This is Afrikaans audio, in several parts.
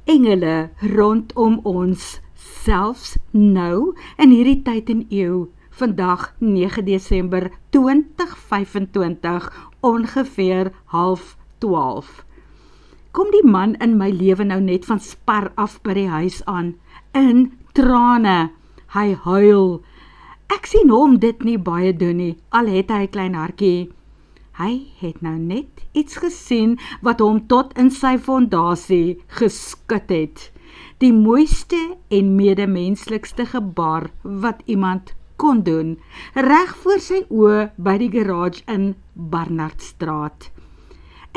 engele rondom ons, selfs nou in hierdie tyd en eeu, vandag 9 Desember 2025, ongeveer 11:30. Kom die man in my lewe nou net van Spar af by die huis aan, in trane, hy huil. Ek sien hom dit nie baie doen nie, al het hy 'n klein hartjie. Hy het nou net iets gesien wat hom tot in sy fondasie geskud het. Die mooiste en medemenslikste gebaar wat iemand kon doen, reg voor sy oë by die garage in Barnardstraat.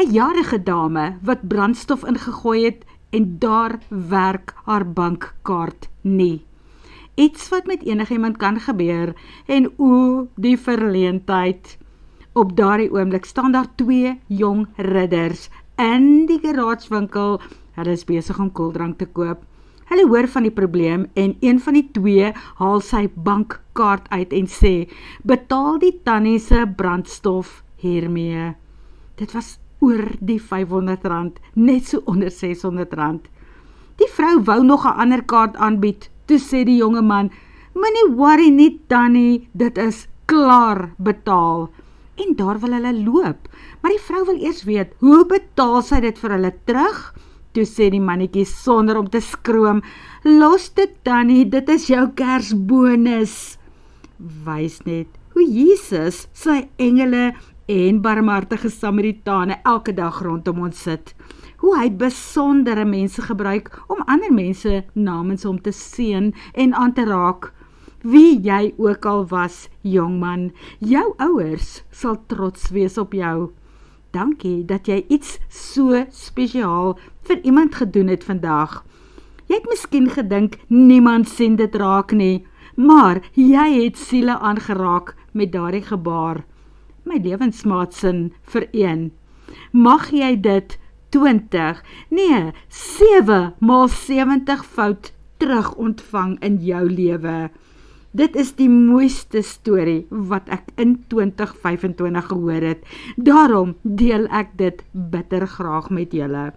'n jarige dame wat brandstof ingegooi het en daar werk haar bankkaart nie. Iets wat met enigiemand kan gebeur en die verleentheid. Op daardie oomblik staan daar 2 jong ridders in die garagewinkel. Hulle is besig om koeldrank te koop. Hulle hoor van die probleem en een van die 2 haal sy bankkaart uit en sê, betaal die tannie se brandstof hiermee. Dit was oor die R500, net so onder R600. Die vrou wou nog 'n ander kaart aanbied. Toe sê die jonge man, moenie worry nie tannie, dit is klaar betaal. En daar wil hulle loop, maar die vrou wil eers weet, hoe betaal sy dit vir hulle terug? Toe sê die mannetjie sonder om te skroom, los dit tannie, dit is jou Kersbonus. Wys net hoe Jesus sy engele en barmhartige Samaritane elke dag rondom ons sit. Hoe hy besondere mense gebruik om ander mense namens hom te seën en aan te raak. Wie jy ook al was, jongman, jou ouers sal trots wees op jou. Dankie dat jy iets so spesiaal vir iemand gedoen het vandag. Jy het miskien gedink, niemand sien dit raak nie, maar jy het siele aangeraak met daardie gebaar. My lewensmaatsin vir een. Mag jy dit 20, nee, 7 maal 70 fout terug ontvang in jou lewe. Dit is die mooiste storie wat ek in 2025 gehoor het. Daarom deel ek dit bitter graag met julle.